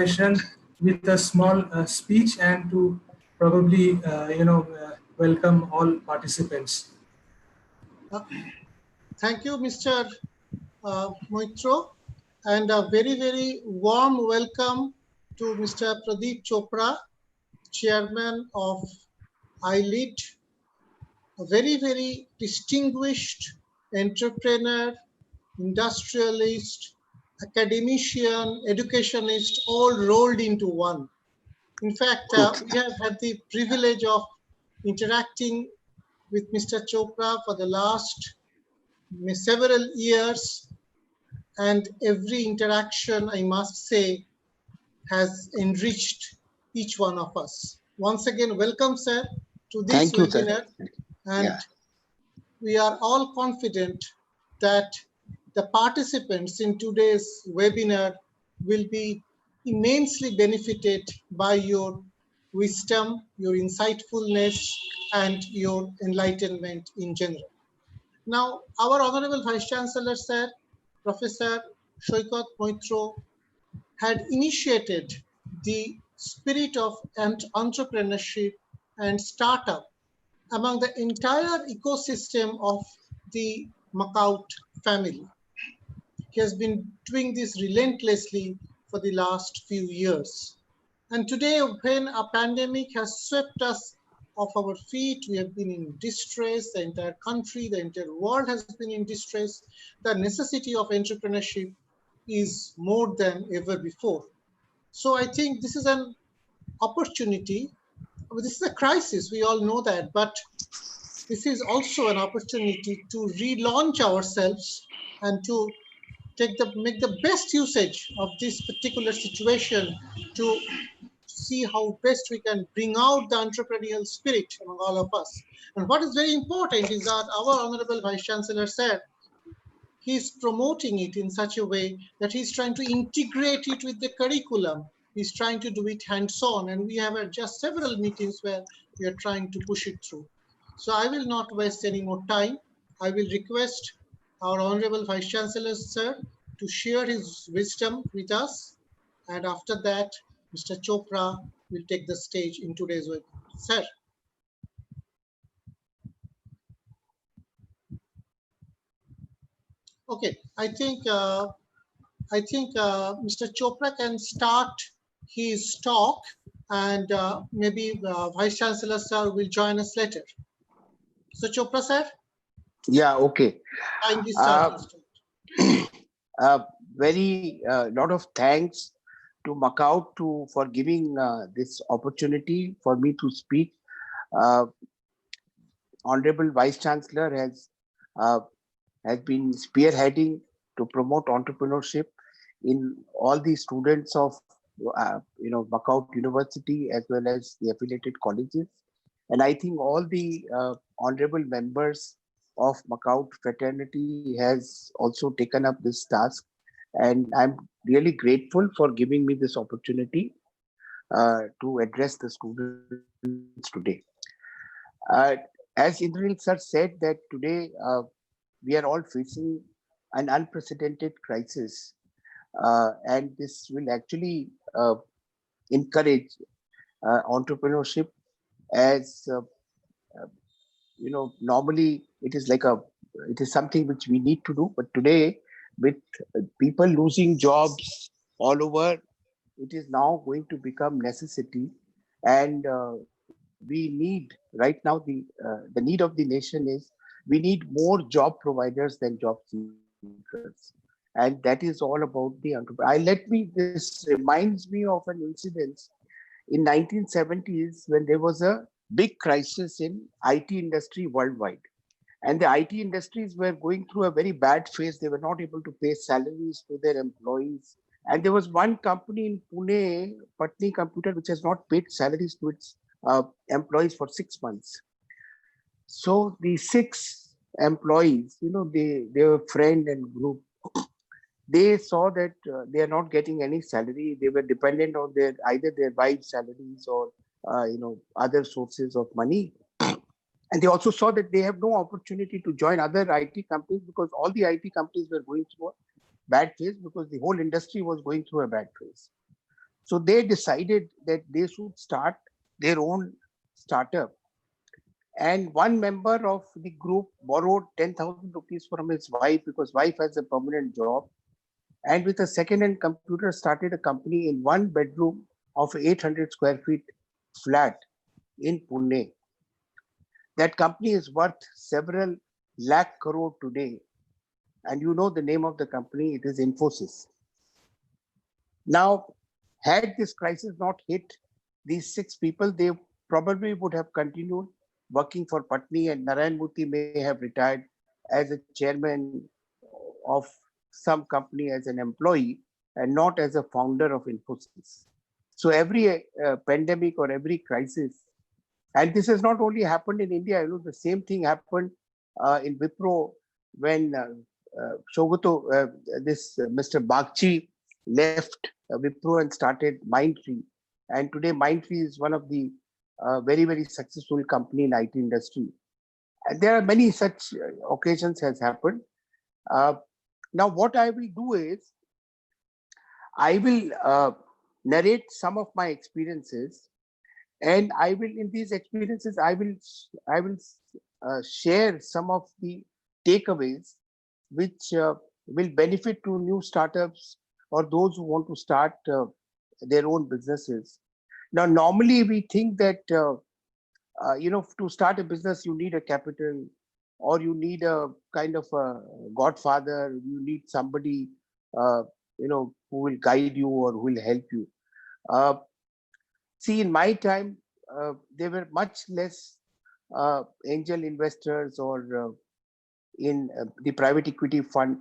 session with a small speech and to probably welcome all participants. Uh, Thank you, Mr. Moitro, and a very, very warm welcome to Mr. Pradeep Chopra, Chairman of ILEAD, a very, very distinguished entrepreneur, industrialist, academician, educationist, all rolled into one. In fact, we have had the privilege of interacting with Mr. Chopra for the last several years, and every interaction, I must say, has enriched each one of us. Once again, welcome, sir, to this Thank you, webinar. sir. And we are all confident that the participants in today's webinar will be immensely benefited by your wisdom, your insightfulness, and your enlightenment in general. Now, our Honorable Vice Chancellor, sir, Professor Shoikat Moitro, had initiated the spirit of entrepreneurship and startup among the entire ecosystem of the MAKAUT family. He has been doing this relentlessly for the last few years. And today, when a pandemic has swept us off our feet, we have been in distress, the entire country, the entire world has been in distress, the necessity of entrepreneurship is more than ever before. So I think this is an opportunity. I mean, this is a crisis, we all know that, but this is also an opportunity to relaunch ourselves and to make the best usage of this particular situation to see how best we can bring out the entrepreneurial spirit among all of us. And what is very important is that our Honorable Vice Chancellor said he's promoting it in such a way that he's trying to integrate it with the curriculum. He's trying to do it hands-on, and we have just several meetings where we are trying to push it through. So I will not waste any more time. I will request our Honorable Vice Chancellor, sir, to share his wisdom with us. And after that, Mr. Chopra will take the stage in today's webinar. Sir. Okay, I think Mr. Chopra can start his talk, and maybe Vice Chancellor sir will join us later. So Chopra sir? Yeah, okay. Kindly start. Very lot of thanks to MAKAUT for giving this opportunity for me to speak. Honorable Vice Chancellor has been spearheading to promote entrepreneurship in all the students of MAKAUT University as well as the affiliated colleges. And I think all the honorable members of MAKAUT fraternity has also taken up this task. And I'm really grateful for giving me this opportunity to address the students today. As Indranil sir said that today we are all facing an unprecedented crisis, and this will actually encourage entrepreneurship. As normally it is something which we need to do, but today with people losing jobs all over, it is now going to become necessity. And we need right now the need of the nation is we need more job providers than job seekers, and that is all about the entrepreneur. This reminds me of an incident in 1970s when there was a big crisis in IT industry worldwide, and the IT industries were going through a very bad phase. They were not able to pay salaries to their employees, and there was one company in Pune, Patni Computer, which has not paid salaries to its employees for 6 months. So the 6 employees, their friend and group, they saw that they are not getting any salary. They were dependent on either their wives' salaries or other sources of money. And they also saw that they have no opportunity to join other IT companies because all the IT companies were going through a bad phase because the whole industry was going through a bad phase. So they decided that they should start their own startup. And one member of the group borrowed 10,000 rupees from his wife because wife has a permanent job. And with a second-hand computer, started a company in one bedroom of 800 square feet flat in Pune. That company is worth several lakh crore today. And you know the name of the company, it is Infosys. Now, had this crisis not hit these six people, they probably would have continued working for Patni, and Narayan Murthy may have retired as a chairman of some company as an employee and not as a founder of Infosys. So every pandemic or every crisis, and this has not only happened in India, the same thing happened in Wipro when Shogoto, Mr. Bagchi left Wipro and started Mindtree. And today Mindtree is one of the very, very successful company in IT industry. And there are many such occasions has happened. Uh, Now what I will do is, I will narrate some of my experiences, and I will, in these experiences, I will share some of the takeaways which will benefit to new startups or those who want to start their own businesses. Now, normally we think that to start a business you need a capital, or you need a kind of a godfather. You need somebody who will guide you or who will help you. Uh, See, in my time, there were much less angel investors or in the private equity fund.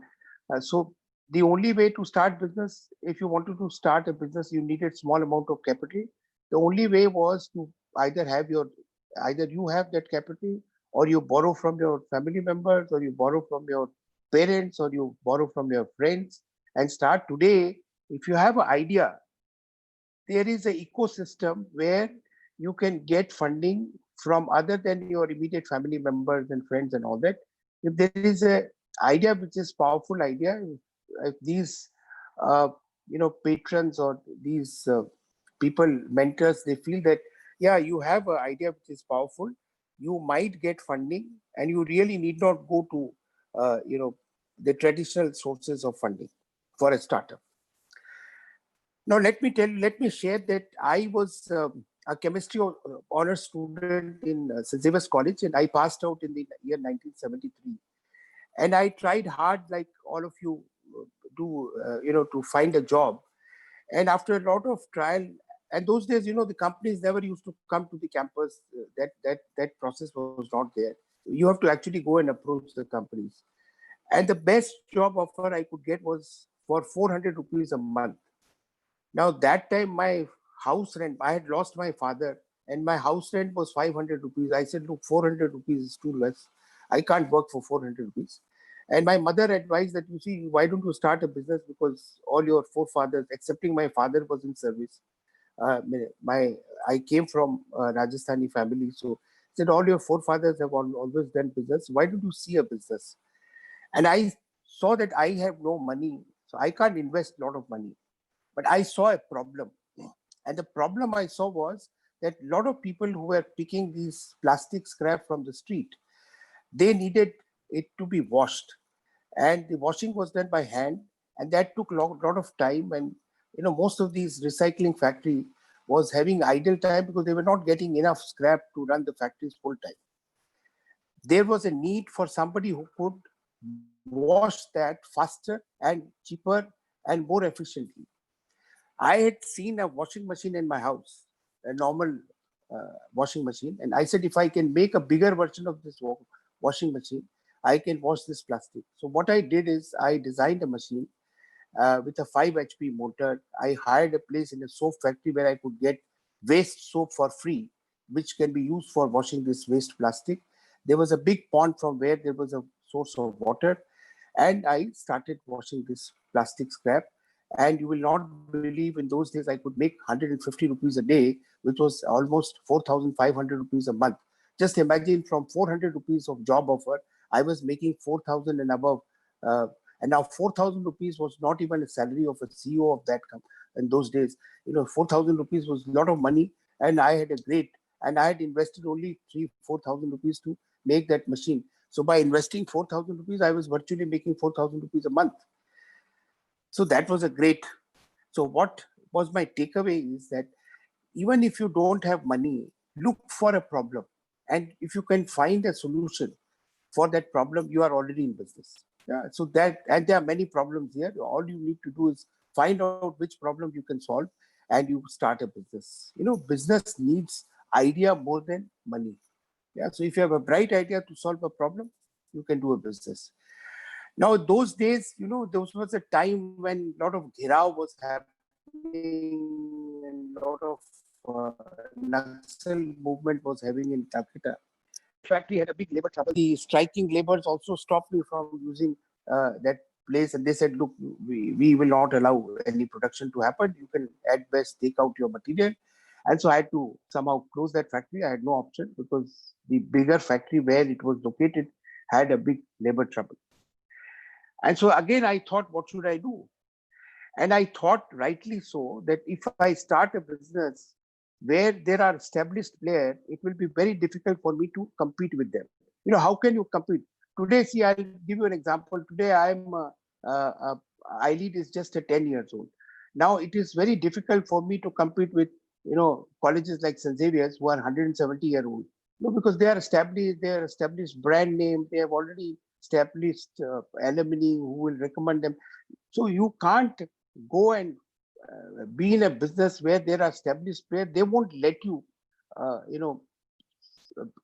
So the only way to start business, if you wanted to start a business, you needed small amount of capital. The only way was to either you have that capital, or you borrow from your family members, or you borrow from your parents, or you borrow from your friends and start. Today, if you have an idea, there is an ecosystem where you can get funding from other than your immediate family members and friends and all that. If there is a idea which is powerful idea, if these patrons or these people, mentors, they feel that, yeah, you have an idea which is powerful, you might get funding, and you really need not go to the traditional sources of funding for a startup. Now, let me share that I was a chemistry honors student in St. Xavier's College, and I passed out in the year 1973. And I tried hard, like all of you do, to find a job. And after a lot of trial, and those days, the companies never used to come to the campus. That process was not there. You have to actually go and approach the companies. And the best job offer I could get was for 400 rupees a month. Now, that time, my house rent, I had lost my father, and my house rent was 500 rupees. I said, look, 400 rupees is too less. I can't work for 400 rupees. And my mother advised that, you see, why don't you start a business? Because all your forefathers, excepting my father, was in service. I came from a Rajasthani family, so said all your forefathers have always done business. Why don't you see a business? And I saw that I have no money, so I can't invest a lot of money. But I saw a problem. And the problem I saw was that a lot of people who were picking these plastic scrap from the street, they needed it to be washed. And the washing was done by hand. And that took a lot of time. And most of these recycling factory was having idle time because they were not getting enough scrap to run the factories full time. There was a need for somebody who could wash that faster and cheaper and more efficiently. I had seen a washing machine in my house, a normal washing machine. And I said, if I can make a bigger version of this washing machine, I can wash this plastic. So what I did is I designed a machine with a 5 HP motor. I hired a place in a soap factory where I could get waste soap for free, which can be used for washing this waste plastic. There was a big pond from where there was a source of water. And I started washing this plastic scrap. And you will not believe, in those days I could make 150 rupees a day, which was almost 4,500 rupees a month. Just imagine, from 400 rupees of job offer, I was making 4,000 and above. And now 4,000 rupees was not even a salary of a CEO of that in those days. 4,000 rupees was a lot of money, and I had and I had invested only 4,000 rupees to make that machine. So by investing 4,000 rupees, I was virtually making 4,000 rupees a month. So that was a great. So what was my takeaway is that even if you don't have money, look for a problem. And if you can find a solution for that problem, you are already in business. Yeah. So that, and there are many problems here. All you need to do is find out which problem you can solve and you start a business. Business needs idea more than money. Yeah. So if you have a bright idea to solve a problem, you can do a business. Now, those days, there was a time when a lot of ghirao was happening and a lot of Naxal movement was having in Calcutta. Factory had a big labor trouble. The striking laborers also stopped me from using that place, and they said, look, we will not allow any production to happen. You can at best take out your material. And so I had to somehow close that factory. I had no option because the bigger factory where it was located had a big labor trouble. And so again, I thought, what should I do? And I thought, rightly so, that if I start a business where there are established players, it will be very difficult for me to compete with them. How can you compete? Today, see, I'll give you an example. Today, iLead is just a 10 years old. Now, it is very difficult for me to compete with, colleges like St. Xavier's who are 170-year-old. Because they are established brand name. They have already established alumni who will recommend them. So you can't go and be in a business where there are established players. They won't let you,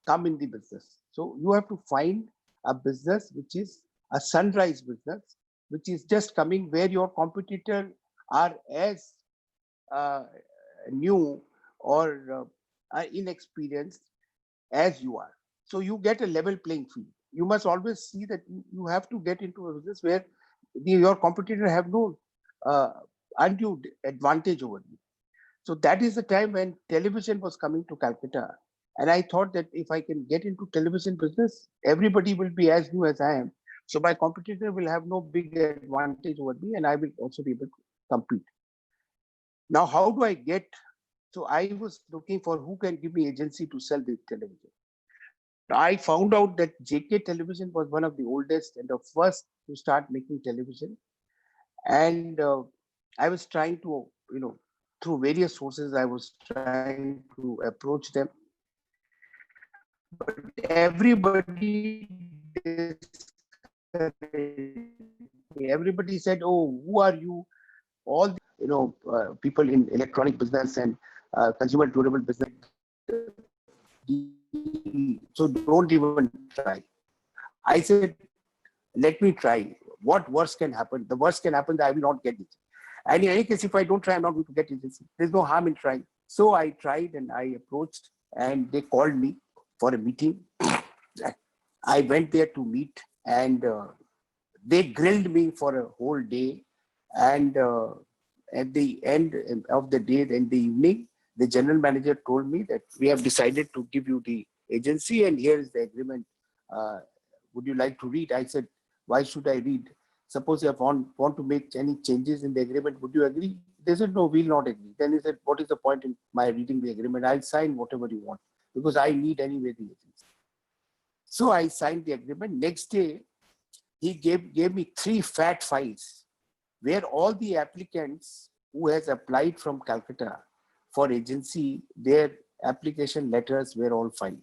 come in the business. So you have to find a business which is a sunrise business, which is just coming, where your competitors are as new or inexperienced as you are. So you get a level playing field. You must always see that you have to get into a business where your competitor have no undue advantage over you. So that is the time when television was coming to Calcutta. And I thought that if I can get into television business, everybody will be as new as I am. So my competitor will have no big advantage over me, and I will also be able to compete. Now, how do I get? So I was looking for who can give me agency to sell the television. I found out that JK Television was one of the oldest and the first to start making television. And I was trying to, through various sources, I was trying to approach them. But everybody said, oh, who are you? All the, people in electronic business and consumer durable business. So don't even try. I said, let me try. What worse can happen? The worst can happen that I will not get it. And in any case, if I don't try, I'm not going to get it. There's no harm in trying. So I tried and I approached, and they called me for a meeting. I went there to meet, and they grilled me for a whole day. And at the end of the day, in the evening, the general manager told me that we have decided to give you the agency, and here is the agreement. Would you like to read? I said, why should I read? Suppose you want to make any changes in the agreement, would you agree? They said, no, we'll not agree. Then he said, what is the point in my reading the agreement? I'll sign whatever you want, because I need anyway the agency. So I signed the agreement. Next day, he gave me 3 fat files where all the applicants who has applied from Calcutta for agency, their application letters were all filed.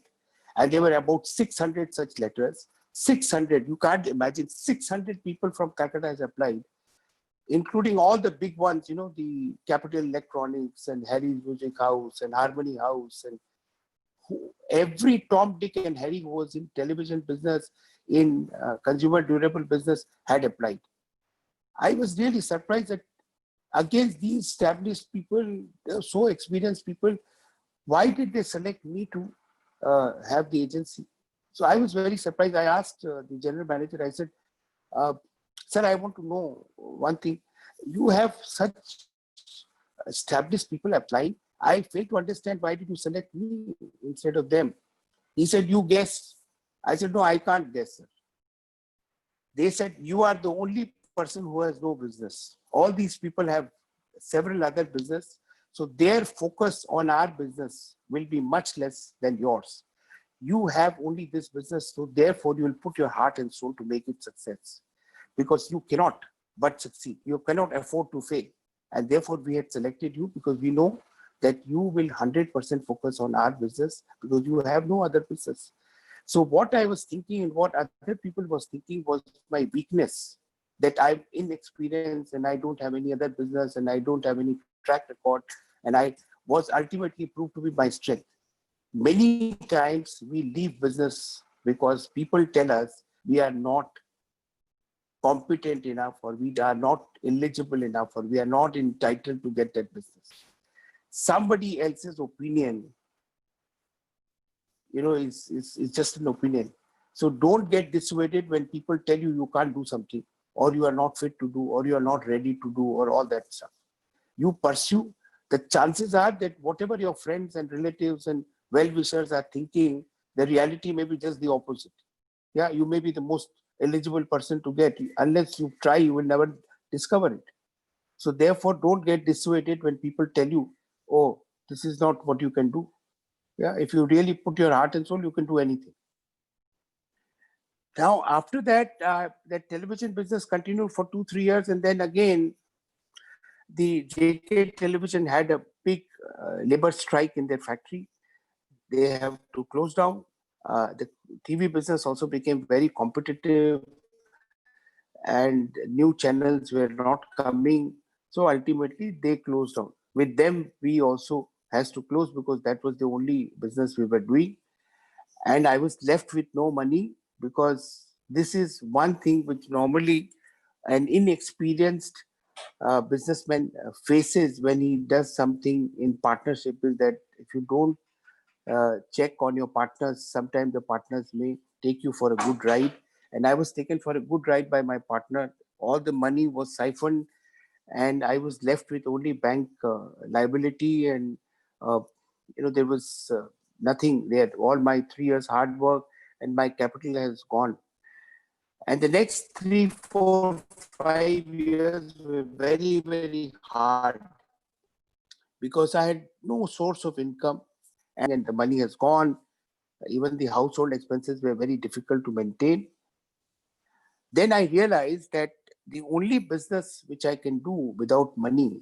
And there were about 600 such letters. 600, you can't imagine, 600 people from Calcutta has applied, including all the big ones, the Capital Electronics and Harry's Music House and Harmony House, and every Tom, Dick and Harry who was in television business, in consumer durable business had applied. I was really surprised that against these established people, so experienced people, why did they select me to have the agency? So I was very surprised. I asked the general manager, I said, sir, I want to know one thing. You have such established people applying. I fail to understand, why did you select me instead of them? He said, you guess. I said, no, I can't guess, sir. They said, you are the only person who has no business. All these people have several other business. So their focus on our business will be much less than yours. You have only this business, so therefore you will put your heart and soul to make it success, because you cannot but succeed. You cannot afford to fail. And therefore we had selected you because we know that you will 100% focus on our business because you have no other business. So what I was thinking and what other people was thinking was my weakness, that I'm inexperienced and I don't have any other business and I don't have any track record, and I was ultimately proved to be my strength. Many times we leave business because people tell us we are not competent enough, or we are not eligible enough, or we are not entitled to get that business. Somebody else's opinion, is just an opinion. So don't get dissuaded when people tell you you can't do something, or you are not fit to do, or you are not ready to do, or all that stuff. You pursue. The chances are that whatever your friends and relatives and well-wishers are thinking, the reality may be just the opposite. Yeah, you may be the most eligible person to get. Unless you try, you will never discover it. So therefore, don't get dissuaded when people tell you, oh, this is not what you can do. Yeah, if you really put your heart and soul, you can do anything. Now, after that, that television business continued for 2-3 years, and then again, the JK Television had a big labor strike in their factory. They have to close down. The TV business also became very competitive, and new channels were not coming. So ultimately, they closed down. With them, we also has to close because that was the only business we were doing. And I was left with no money, because this is one thing which normally an inexperienced businessman faces when he does something in partnership, is that if you don't check on your partners, sometimes the partners may take you for a good ride. And I was taken for a good ride by my partner. All the money was siphoned, and I was left with only bank liability, and uh, there was nothing there. All my 3 years hard work and my capital has gone. And the next 3, 4, 5 years were very, very hard, because I had no source of income, and the money has gone. Even the household expenses were very difficult to maintain. Then I realized that the only business which I can do without money,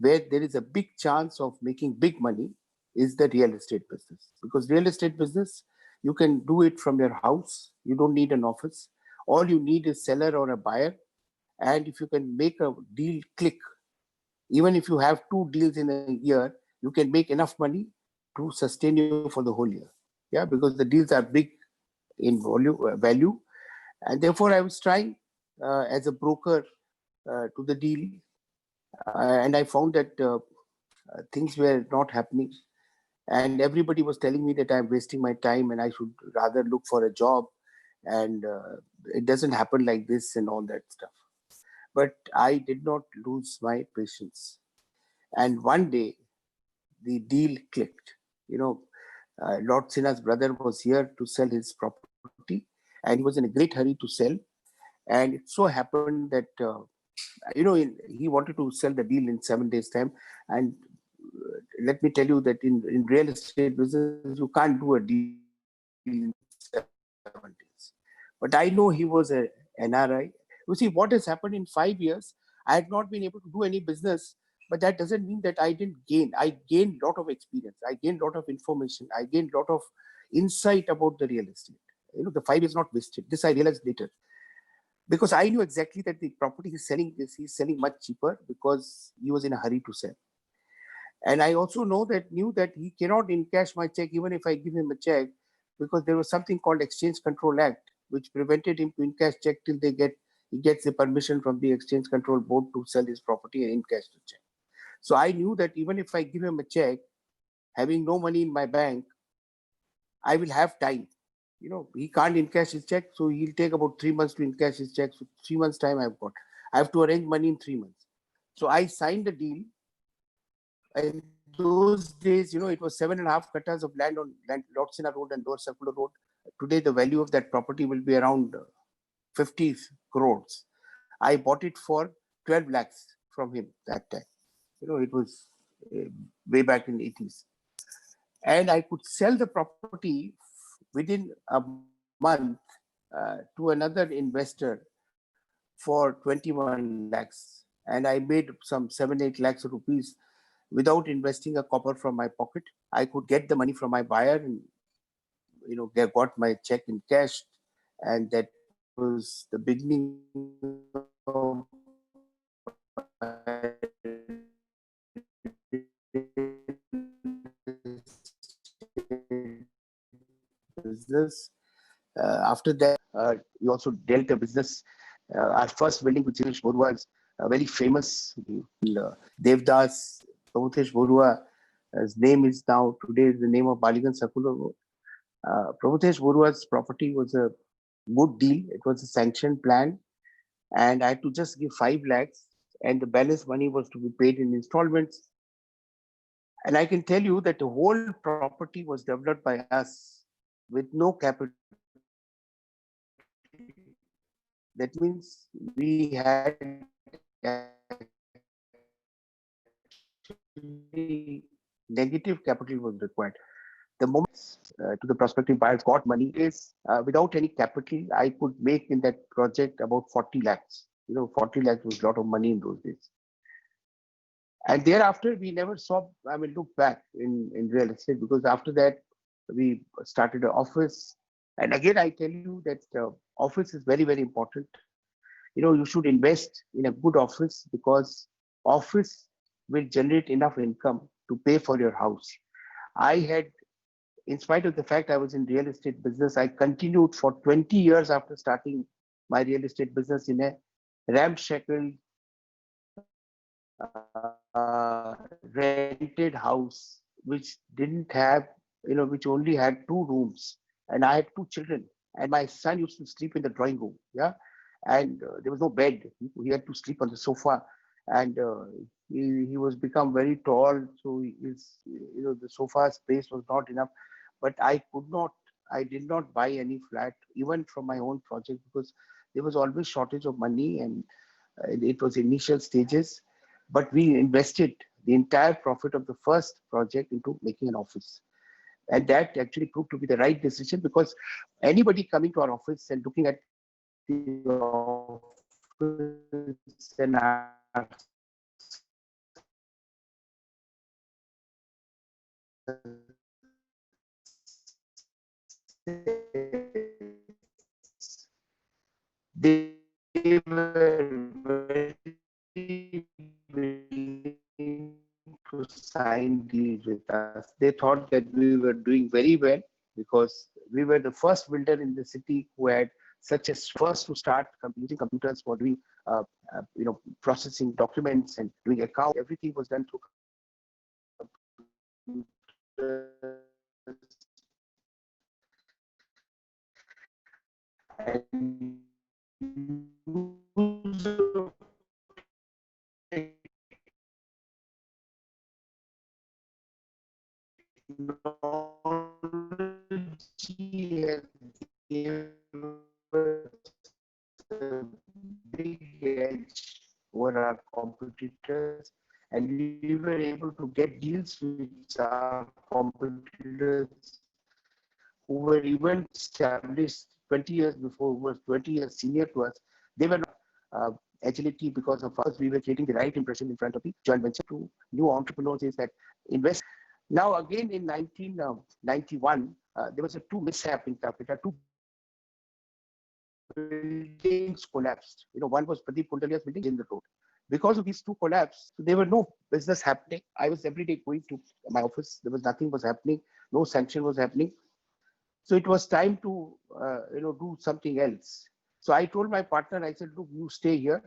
where there is a big chance of making big money, is the real estate business. Because real estate business, you can do it from your house. You don't need an office. All you need is seller or a buyer. And if you can make a deal click, even if you have 2 deals in a year, you can make enough money to sustain you for the whole year. Yeah, because the deals are big in value. And therefore, I was trying as a broker to the deal. And I found that things were not happening. And everybody was telling me that I'm wasting my time and I should rather look for a job. And it doesn't happen like this and all that stuff. But I did not lose my patience. And one day, the deal clicked. Lord Sinha's brother was here to sell his property, and he was in a great hurry to sell. And it so happened that he wanted to sell the deal in 7 days' time. And let me tell you that in real estate business, you can't do a deal in 7 days. But I know he was a NRI. You see, what has happened in 5 years, I had not been able to do any business, but that doesn't mean that I didn't gain. I gained a lot of experience. I gained a lot of information. I gained a lot of insight about the real estate. The 5 years not wasted. This I realized later, because I knew exactly that the property he's selling much cheaper because he was in a hurry to sell. And I also knew that he cannot encash my check even if I give him a check, because there was something called Exchange Control Act, which prevented him to encash check till he gets the permission from the Exchange Control Board to sell his property and encash the check. So I knew that even if I give him a check, having no money in my bank, I will have time. He can't encash his check, so he'll take about 3 months to encash his check. So 3 months time I've got. I have to arrange money in 3 months. So I signed the deal. In those days, it was 7.5 katas of land on Lord Sinha Road and Lower Circular Road. Today, the value of that property will be around 50 crores. I bought it for 12 lakhs from him that time. It was way back in 80s. And I could sell the property within a month to another investor for 21 lakhs. And I made some 7-8 lakhs rupees without investing a copper from my pocket. I could get the money from my buyer and they got my check in cash, and that was the beginning of business. After that, we also dealt a business. Our first building, which is Borua, is very famous. Devdas Prabhutesh Borua, his name is now today is the name of Baligan Sakula Road. Prabhutesh Borua's property was a good deal. It was a sanctioned plan, and I had to just give 5 lakhs, and the balance money was to be paid in installments. And I can tell you that the whole property was developed by us with no capital. That means we had actually negative capital was required. The moment to the prospective buyers got money is without any capital, I could make in that project about 40 lakhs. 40 lakhs was a lot of money in those days. And thereafter, we never saw, look back in real estate, because after that, we started an office. And again, I tell you that office is very, very important. You should invest in a good office, because office will generate enough income to pay for your house. I had, in spite of the fact I was in real estate business, I continued for 20 years after starting my real estate business in a ramshackle rented house, which didn't have, which only had 2 rooms, and I had 2 children, and my son used to sleep in the drawing room. Yeah, and there was no bed. He had to sleep on the sofa, and he was become very tall, so the sofa space was not enough. But I did not buy any flat, even from my own project, because there was always shortage of money, and it was initial stages. But we invested the entire profit of the first project into making an office. And that actually proved to be the right decision, because anybody coming to our office and looking at the office and they were very willing to sign deals with us. They thought that we were doing very well, because we were the first builder in the city who had such a first to start using computers for doing processing documents and doing accounts. Everything was done through and technology has given a big edge over our competitors, and we were able to get deals which our competitors who were even established 20 years before, who were 20 years senior to us, they were not agility. Because of us, we were creating the right impression in front of the joint venture to new entrepreneurs is that invest. Now, again, in 1991, there was a two mishap in Calcutta. Two buildings collapsed. One was Pradeep Kundalia's building in the road. Because of these two collapses, there were no business happening. I was every day going to my office. There was nothing was happening. No sanction was happening. So it was time to do something else. So I told my partner, I said, look, you stay here.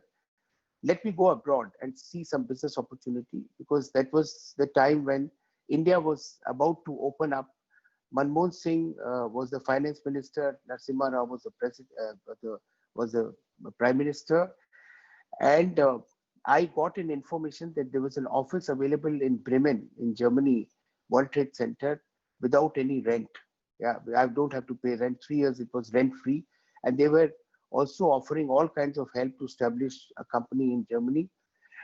Let me go abroad and see some business opportunity, because that was the time when India was about to open up. Manmohan Singh was the finance minister. Narasimha Rao was the president, was the prime minister, and I got an information that there was an office available in Bremen in Germany, World Trade Center, without any rent. Yeah, I don't have to pay rent. 3 years it was rent free, and they were also offering all kinds of help to establish a company in Germany.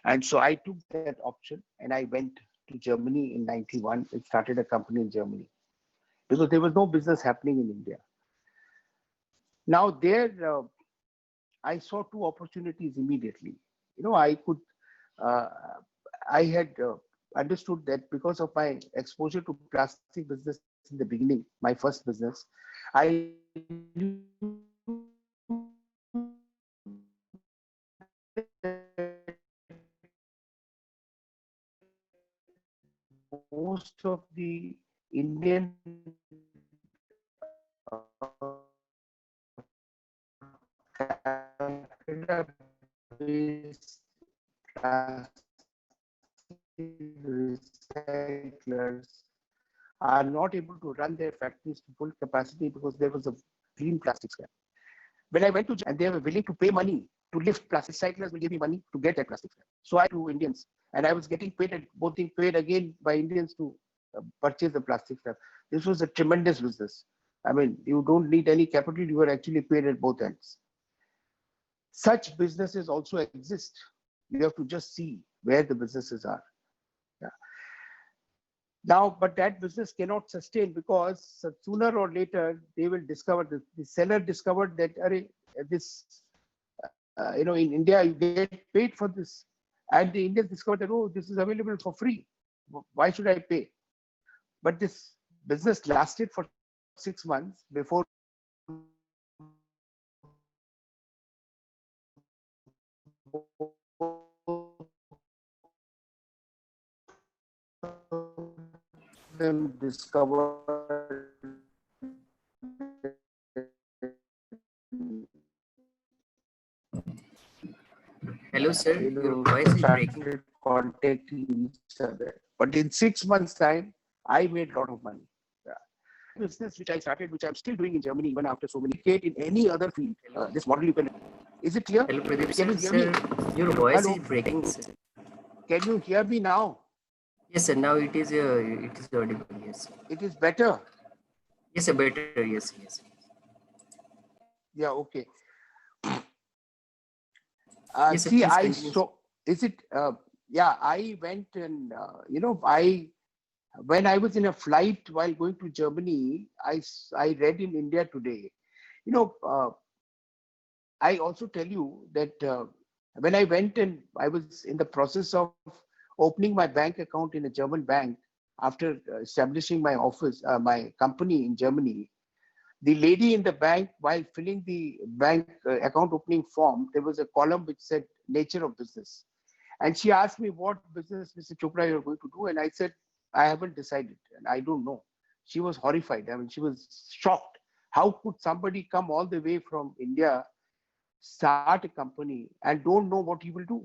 And so I took that option and I went to Germany in 91 and started a company in Germany because there was no business happening in India. Now there, I saw two opportunities immediately. I could, uh, I had understood that because of my exposure to plastic business in the beginning, my first business, I knew most of the Indian Calcutta-based plastic recyclers are not able to run their factories to full capacity because there was a green plastic scam. When I went to and they were willing to pay money to lift plastic, recyclers will give me money to get that plastic scam. So I to Indians, and I was getting paid, both being paid again by Indians to purchase the plastic scam. This was a tremendous business. I mean, you don't need any capital, you are actually paid at both ends. Such businesses also exist. You have to just see where the businesses are. Yeah. Now, but that business cannot sustain because sooner or later they will discover, the seller discovered that this, in India you get paid for this, and the Indians discovered that, oh, this is available for free. Why should I pay? But this business lasted for 6 months before them discovered, Hello, sir. Your voice is breaking. started contacting each other. But in 6 months' time, I made a lot of money. Yeah. Business which I started, which I'm still doing in Germany, even after so many decades in any other field. This model you can. Is it clear? Hello, Pradeep, Can sir. you hear Sir, me? your voice Hello. is breaking, sir. Can you hear me now? Yes, sir. Now it is audible. Yes. It is better. Yes, sir. Better. Yes. Yes. Yeah. Okay. Yes, sir. See, Please I continue. saw. Is it? Yeah. I went and I when I was in a flight while going to Germany, I read in India Today. You know, I also tell you that when I went and I was in the process of opening my bank account in a German bank after establishing my office, my company in Germany, the lady in the bank, while filling the bank account opening form, there was a column which said nature of business. And she asked me what business, Mr. Chopra, you're going to do. And I said, I haven't decided and I don't know. She was horrified. I mean, she was shocked. How could somebody come all the way from India, start a company and don't know what he will do?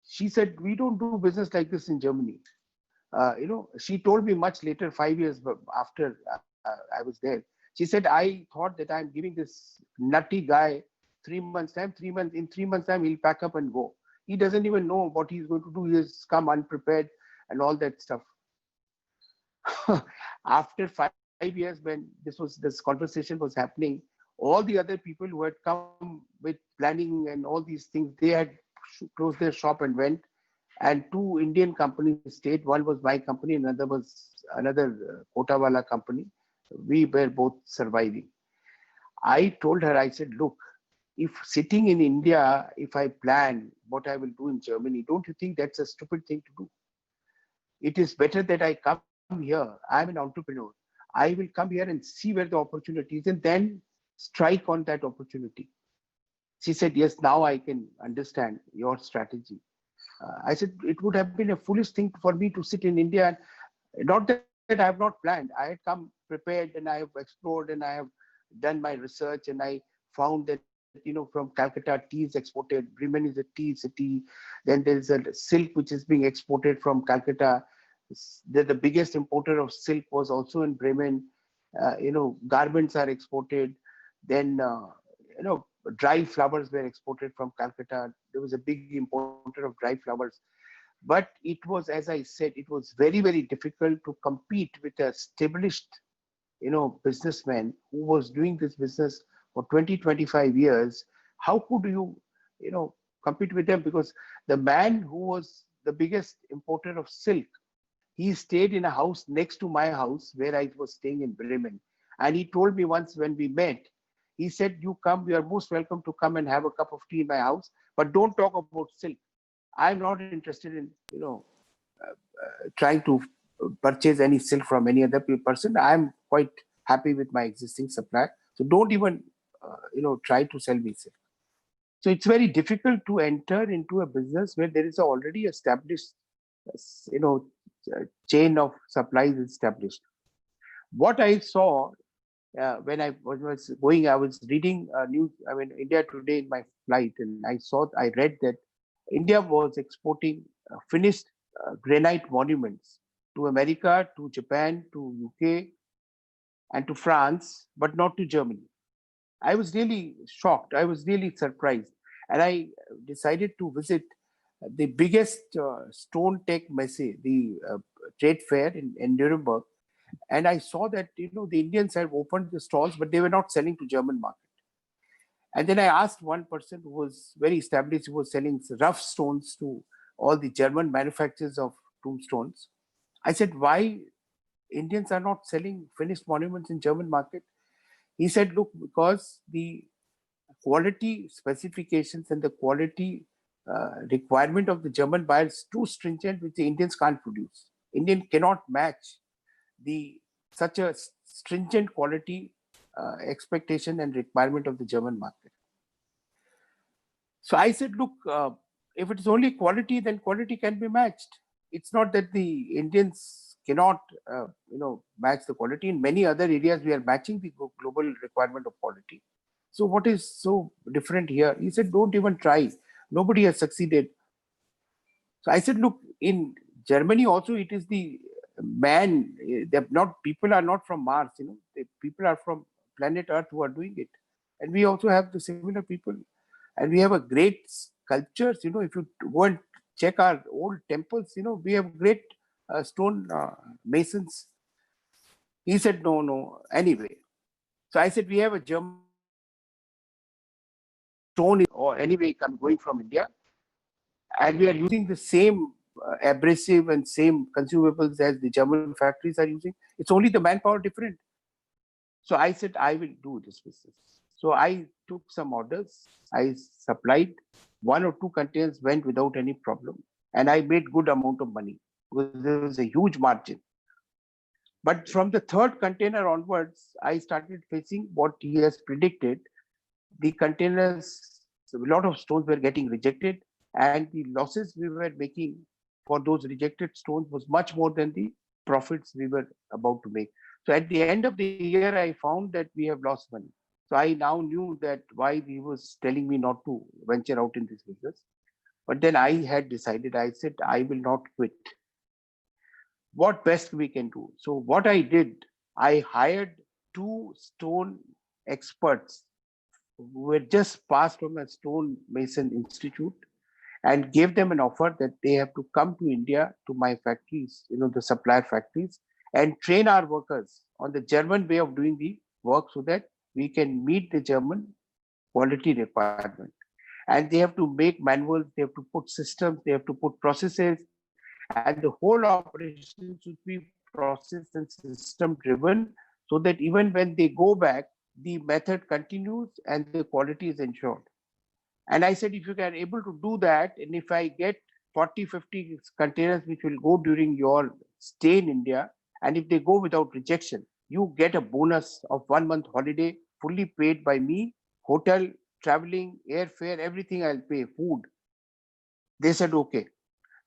She said, we don't do business like this in Germany. She told me much later, 5 years after I was there. She said, I thought that I'm giving this nutty guy 3 months time, 3 months, in 3 months time, he'll pack up and go. He doesn't even know what he's going to do. He has come unprepared and all that stuff. After 5 years, when this conversation was happening, all the other people who had come with planning and all these things, they had closed their shop and went. And two Indian companies stayed. One was my company, another was another Kotawala company. We were both surviving. I told her, I said, look, if sitting in India, if I plan what I will do in Germany, don't you think that's a stupid thing to do? It is better that I come here. I'm an entrepreneur. I will come here and see where the opportunity is and then strike on that opportunity. She said, yes, now I can understand your strategy. I said, it would have been a foolish thing for me to sit in India. Not that I have not planned. I had come prepared and I have explored and I have done my research and I found that, from Calcutta, tea is exported. Bremen is a tea city. Then there is a silk which is being exported from Calcutta. The biggest importer of silk was also in Bremen. Garments are exported. Then, dry flowers were exported from Calcutta. There was a big importer of dry flowers. But it was, as I said, it was very, very difficult to compete with a established, businessman who was doing this business for 20, 25 years. How could you, compete with them because the man who was the biggest importer of silk, he stayed in a house next to my house where I was staying in Bremen. And he told me once when we met, he said, "You come, you are most welcome to come and have a cup of tea in my house, but don't talk about silk. I'm not interested in, trying to purchase any silk from any other person. I'm quite happy with my existing supply. So don't even, try to sell me silk." So it's very difficult to enter into a business where there is a already established, you know, chain of supplies established. What I saw when I was going, I was reading news. I mean, India Today in my flight, and I read that India was exporting finished granite monuments to America, to Japan, to UK, and to France, but not to Germany. I was really shocked. I was really surprised, and I decided to visit the biggest stone tech messe, the trade fair in Nuremberg, and I saw that the Indians had opened the stalls, but they were not selling to German market. And then I asked one person who was very established, who was selling rough stones to all the German manufacturers of tombstones. I said, "Why Indians are not selling finished monuments in German market?" He said, "Look, because the quality specifications and the quality requirement of the German buyers is too stringent, which the Indians can't produce. Indian cannot match the such a stringent quality expectation and requirement of the German market." So I said, "Look, if it is only quality, then quality can be matched. It's not that the Indians cannot, match the quality. In many other areas, we are matching the global requirement of quality. So what is so different here?" He said, "Don't even try. Nobody has succeeded." So I said, "Look, in Germany also, it is the man. They're not people are not from Mars. The people are from planet Earth who are doing it, and we also have the similar people, and we have a great sculptures. If you go and check our old temples, we have great stone masons." He said, "No, no. Anyway." So I said, "We have a German stone, or anyway, come going from India, and we are using the same abrasive and same consumables as the German factories are using. It's only the manpower different." So I said, "I will do this business." So I took some orders. I supplied one or two containers, went without any problem, and I made good amount of money because there was a huge margin. But from the third container onwards, I started facing what he has predicted. The containers, so a lot of stones were getting rejected, and the losses we were making for those rejected stones was much more than the profits we were about to make. So at the end of the year, I found that we have lost money. So I now knew that why he was telling me not to venture out in this business. But then I had decided, I said, I will not quit. What best we can do? So what I did, I hired two stone experts who were just passed from a stone mason institute, and gave them an offer that they have to come to India to my factories, the supplier factories, and train our workers on the German way of doing the work so that we can meet the German quality requirement. And they have to make manuals, they have to put systems, they have to put processes, and the whole operation should be process and system driven so that even when they go back, the method continues and the quality is ensured. And I said, if you can able to do that, and if I get 40, 50 containers which will go during your stay in India, and if they go without rejection, you get a bonus of 1 month holiday, fully paid by me, hotel, traveling, airfare, everything I'll pay, food. They said, okay.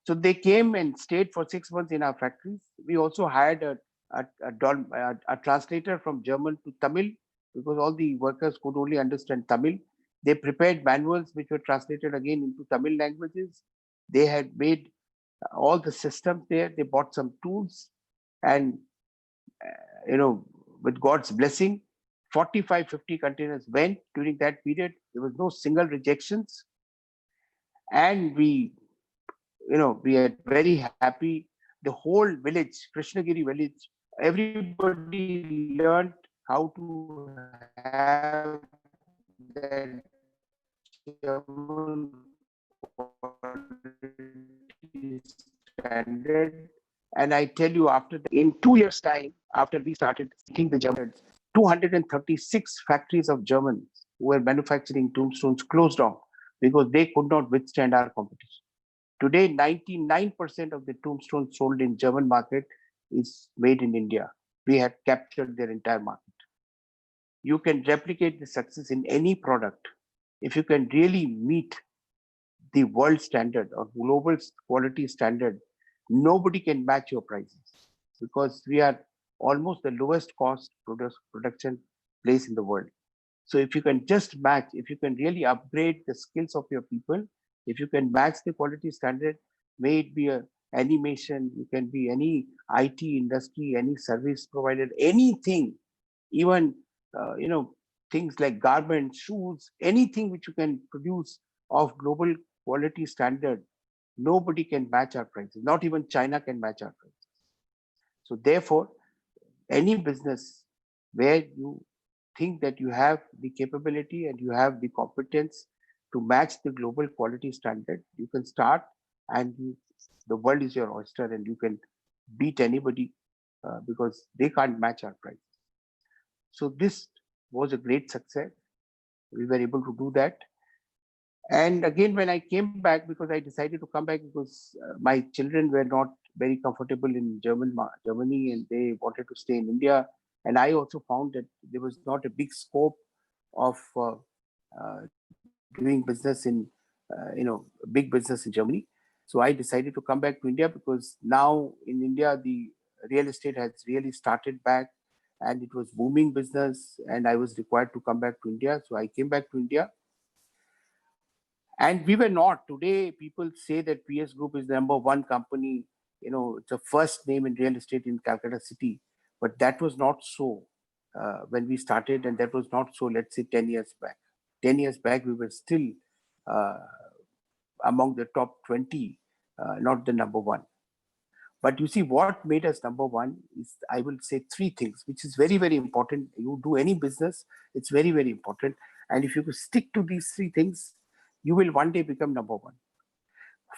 So they came and stayed for 6 months in our factories. We also hired a translator from German to Tamil because all the workers could only understand Tamil. They prepared manuals which were translated again into Tamil languages. They had made all the systems there. They bought some tools, and with God's blessing, 45, 50 containers went during that period. There was no single rejections, and we are very happy. The whole village, Krishnagiri village, everybody learned how to have that German quality standard. And I tell you, after that, in 2 years' time, after we started seeking the Germans, 236 factories of Germans who were manufacturing tombstones closed down because they could not withstand our competition. Today, 99% of the tombstones sold in German market is made in India. We have captured their entire market. You can replicate the success in any product if you can really meet the world standard or global quality standard. Nobody can match your prices because we are almost the lowest cost production place in the world. So if you can just match, if you can really upgrade the skills of your people, if you can match the quality standard, may it be a animation, you can be any IT industry, any service provider, anything, even things like garments, shoes, anything which you can produce of global quality standard, nobody can match our prices. Not even China can match our prices. So therefore, any business where you think that you have the capability and you have the competence to match the global quality standard, you can start, and the world is your oyster and you can beat anybody because they can't match our price. So this was a great success. We were able to do that. And again, when I came back, because I decided to come back because my children were not very comfortable in Germany, and they wanted to stay in India. And I also found that there was not a big scope of doing business in, big business in Germany. So I decided to come back to India because now in India, the real estate has really started back and it was booming business, and I was required to come back to India. So I came back to India. And we were not. Today, people say that PS Group is the number one company. It's a first name in real estate in Calcutta City. But that was not so when we started, and that was not so, let's say, 10 years back. 10 years back, we were still uh, among the top 20, not the number one. But you see, what made us number one is, I will say, three things, which is very, very important. You do any business, it's very, very important. And if you stick to these three things, you will one day become number one.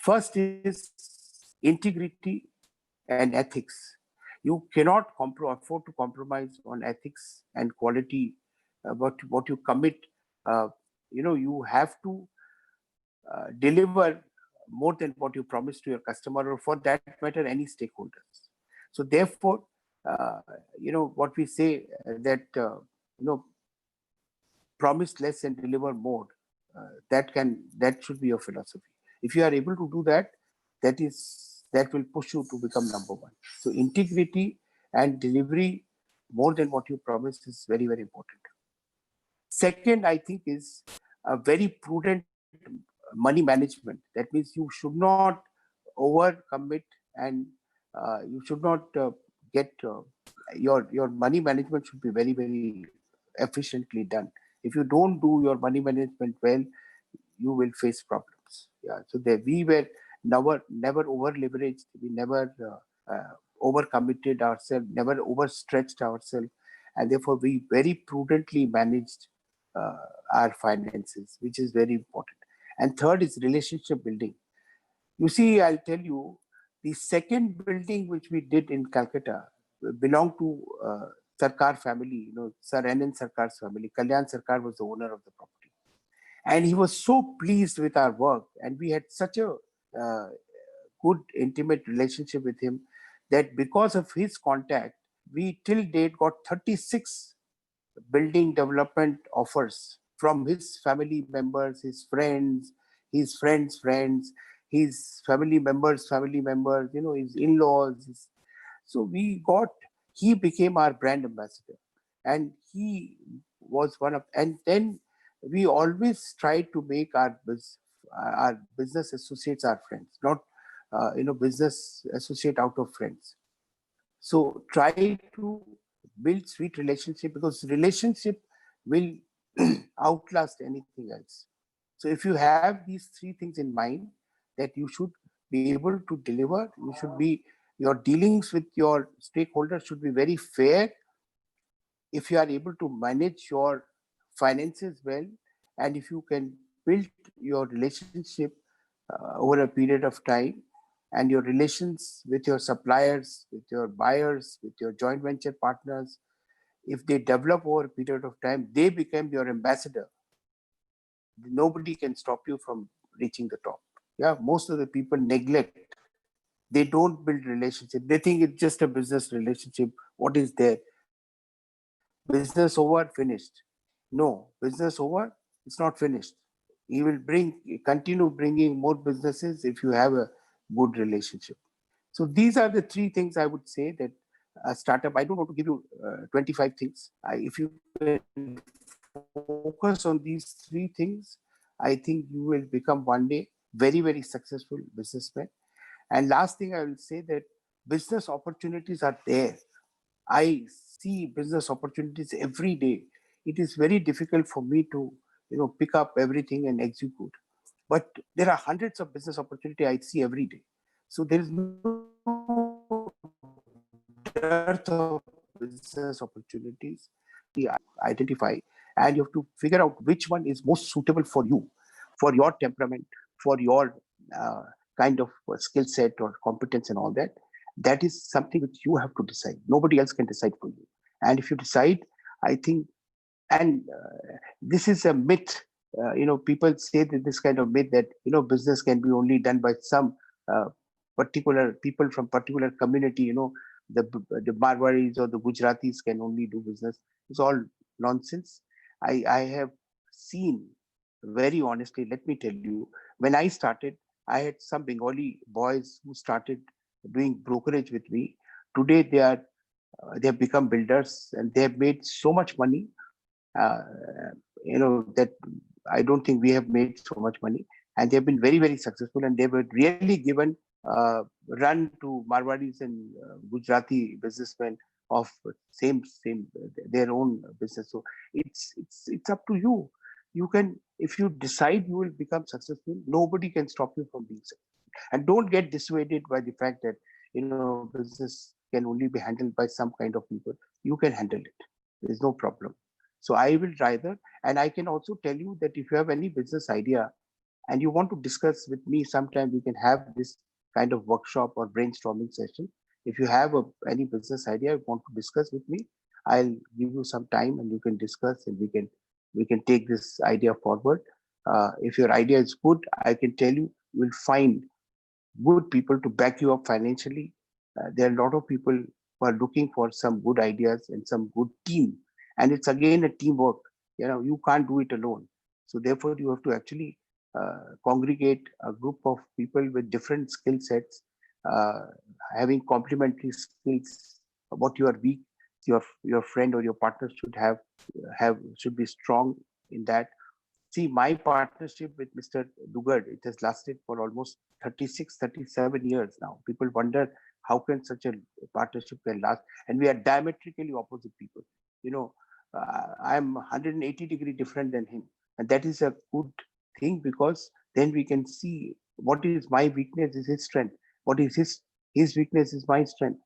First is integrity and ethics. You cannot afford to compromise on ethics and quality. What you commit, you have to deliver more than what you promise to your customer, or for that matter, any stakeholders. So therefore, what we say that promise less and deliver more. That should be your philosophy. If you are able to do that, that will push you to become number one. So integrity and delivery more than what you promised is very, very important. Second, I think, is a very prudent money management. That means you should not overcommit, and you should not get your money management should be very, very efficiently done. If you don't do your money management well, you will face problems. Yeah. So we were never over leveraged. We never over committed ourselves, never overstretched ourselves, and therefore we very prudently managed uh, our finances, which is very important. And third is relationship building. You see, I'll tell you, the second building which we did in Calcutta belonged to Sarkar family, Sir N. Sarkar's family. Kalyan Sarkar was the owner of the property. And he was so pleased with our work, and we had such a uh, good, intimate relationship with him that because of his contact, we till date got 36 building development offers from his family members, his friends, his family members, his in-laws. So he became our brand ambassador, and he was one of, and then we always tried to make our business associates our friends, not, business associate out of friends. So try to build sweet relationship, because relationship will outlast anything else. So if you have these three things in mind, that you should be able to deliver, your dealings with your stakeholders should be very fair. If you are able to manage your finances well, and if you can build your relationship over a period of time, and your relations with your suppliers, with your buyers, with your joint venture partners, if they develop over a period of time, they become your ambassador. Nobody can stop you from reaching the top. Yeah, most of the people neglect. They don't build relationship. They think it's just a business relationship. What is there? Business over, finished. No, business over, it's not finished. You will continue bringing more businesses if you have a good relationship. So these are the three things I would say that a startup. I don't want to give you 25 things. If you can focus on these three things, I think you will become one day very, very successful businessman. And last thing I will say that business opportunities are there. I see business opportunities every day. It is very difficult for me to, pick up everything and execute. But there are hundreds of business opportunity I see every day. So there is no dearth of business opportunities. Identify, and you have to figure out which one is most suitable for you, for your temperament, for your kind of skill set or competence and all that. That is something which you have to decide. Nobody else can decide for you. And if you decide, I think, and this is a myth. People say that this kind of myth that business can be only done by some uh, particular people from particular community. The Marwaris or the Gujaratis can only do business. It's all nonsense. I have seen, very honestly, let me tell you, when I started, I had some Bengali boys who started doing brokerage with me. Today they have become builders and they have made so much money, uh, that I don't think we have made so much money. And they have been very, very successful, and they were really given uh, run to Marwadis and Gujarati businessmen of same their own business. So it's up to you. You can, if you decide you will become successful, nobody can stop you from being successful. And don't get dissuaded by the fact that business can only be handled by some kind of people. You can handle it. There is no problem. So I will rather, and I can also tell you that if you have any business idea and you want to discuss with me sometime, we can have this kind of workshop or brainstorming session. If you have any business idea you want to discuss with me, I'll give you some time and you can discuss, and we can take this idea forward. If your idea is good, I can tell you, you will find good people to back you up financially. There are a lot of people who are looking for some good ideas and some good team. And it's again a teamwork. You can't do it alone. So therefore, you have to actually congregate a group of people with different skill sets, uh, having complementary skills. What you are weak, your friend or your partner should be strong in that. See, my partnership with Mr. Dugard, it has lasted for almost 36, 37 years now. People wonder how can such a partnership can last, and we are diametrically opposite people. You know, I'm 180-degree different than him, and that is a good thing, because then we can see what is my weakness is his strength, what is his weakness is my strength.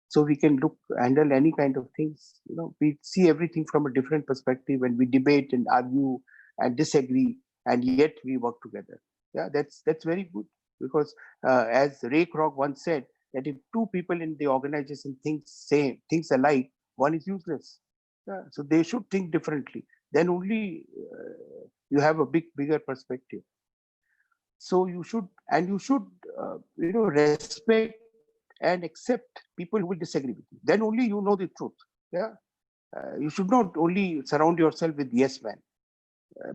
So we can handle any kind of things. We see everything from a different perspective, and we debate and argue and disagree, and yet we work together. Yeah, that's very good, because as Ray Kroc once said, that if two people in the organization thinks alike, one is useless. Yeah, so they should think differently. Then only you have a bigger perspective. So you should respect and accept people who will disagree with you. Then only you know the truth. Yeah, you should not only surround yourself with yes men,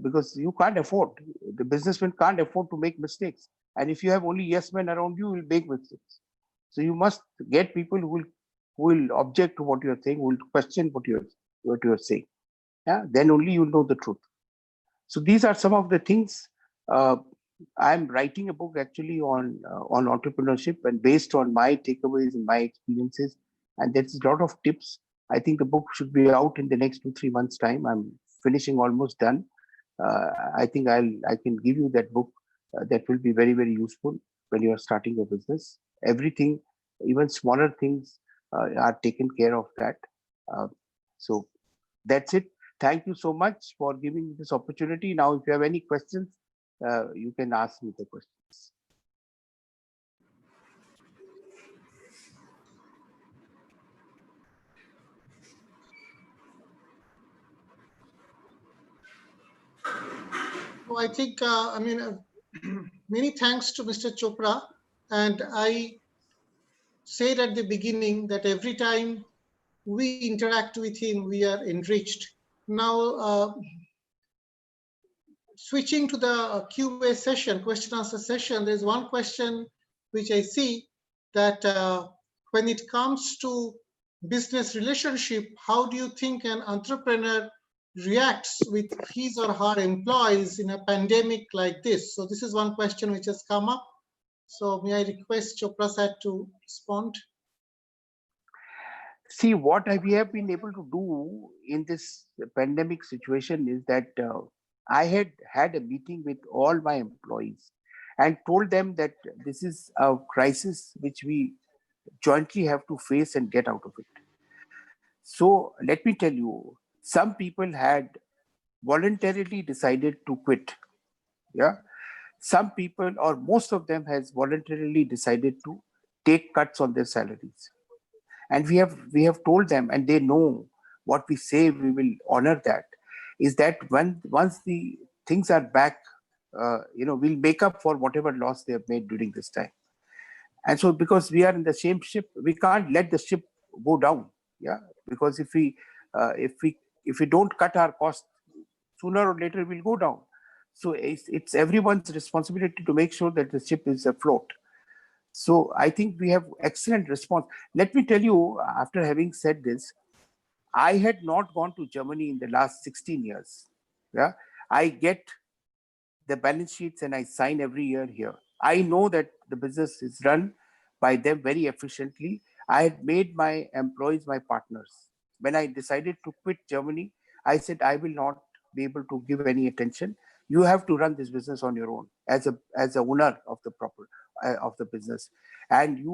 because you can't afford, the businessman can't afford to make mistakes. And if you have only yes men around you, you will make mistakes. So you must get people who will object to what you are saying, who will question what you are saying. Yeah, then only you know the truth. So these are some of the things. Uh, I'm writing a book actually on entrepreneurship, and based on my takeaways and my experiences, and there's a lot of tips. I think the book should be out in the next 2-3 months time. I'm finishing, almost done. I think I can give you that book. That will be very, very useful when you are starting a business. Everything, even smaller things, are taken care of that. Uh, so that's it. Thank you so much for giving me this opportunity. Now, if you have any questions, you can ask me the question. So I think, many thanks to Mr. Chopra. And I said at the beginning that every time we interact with him, we are enriched. Now, switching to the Q&A session, question answer session, there's one question which I see that when it comes to business relationship, how do you think an entrepreneur reacts with his or her employees in a pandemic like this? So this is one question which has come up. So may I request Chopra sir to respond? See, what we have been able to do in this pandemic situation is that I had a meeting with all my employees and told them that this is a crisis which we jointly have to face and get out of it. So let me tell you, some people had voluntarily decided to quit. Yeah. Some people, or most of them, has voluntarily decided to take cuts on their salaries. And we have told them, and they know what we say, we will honor that, is that once the things are back, we'll make up for whatever loss they have made during this time. And so because we are in the same ship, we can't let the ship go down. Yeah, because if we don't cut our costs, sooner or later we'll go down. So it's everyone's responsibility to make sure that the ship is afloat. So I think we have excellent response. Let me tell you, after having said this, I had not gone to Germany in the last 16 years. Yeah, I get the balance sheets and I sign every year here. I know that the business is run by them very efficiently. I had made my employees my partners. When I decided to quit Germany, I said I will not be able to give any attention. You have to run this business on your own as a owner of the of the business. And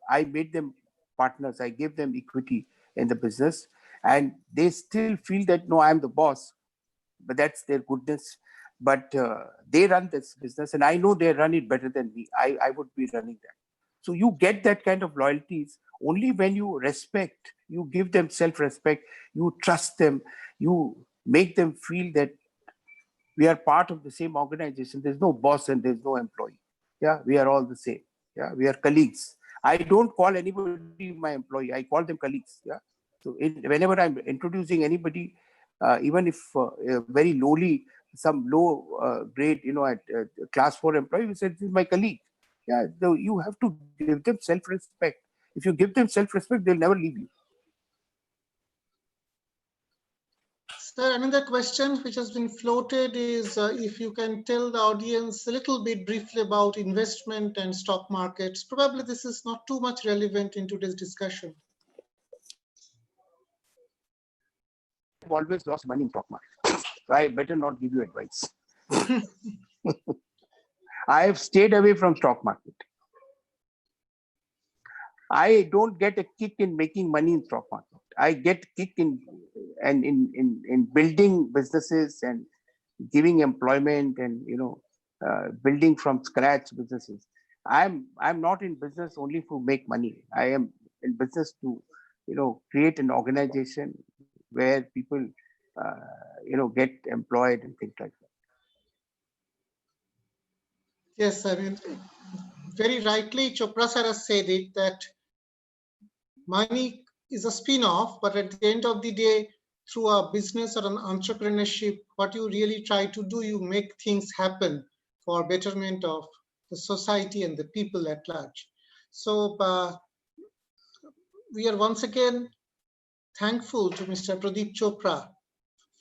I made them partners. I gave them equity in the business, and they still feel that no, I am the boss, but that's their goodness. But they run this business, and I know they run it better than me. I would be running that. So you get that kind of loyalties only when you respect, you give them self-respect, you trust them, you make them feel that we are part of the same organization. There's no boss and there's no employee. Yeah, we are all the same. Yeah, we are colleagues. I don't call anybody my employee. I call them colleagues. Yeah. So whenever I'm introducing anybody, even if very lowly, some low grade, at class 4 employee, we said, this is my colleague. Yeah, so you have to give them self-respect. If you give them self-respect, they'll never leave you. Sir, another question which has been floated is if you can tell the audience a little bit briefly about investment and stock markets. Probably this is not too much relevant in today's discussion. I've always lost money in stock market. So I better not give you advice. I have stayed away from stock market. I don't get a kick in making money in stock market. I get kick in building businesses and giving employment and building from scratch businesses. I'm not in business only to make money. I am in business to create an organization where people get employed and things like that. Yes, I mean, very rightly Chopra sir has said it, that money is a spin-off, but at the end of the day, through a business or an entrepreneurship, what you really try to do, you make things happen for betterment of the society and the people at large. So we are once again thankful to Mr. Pradeep Chopra.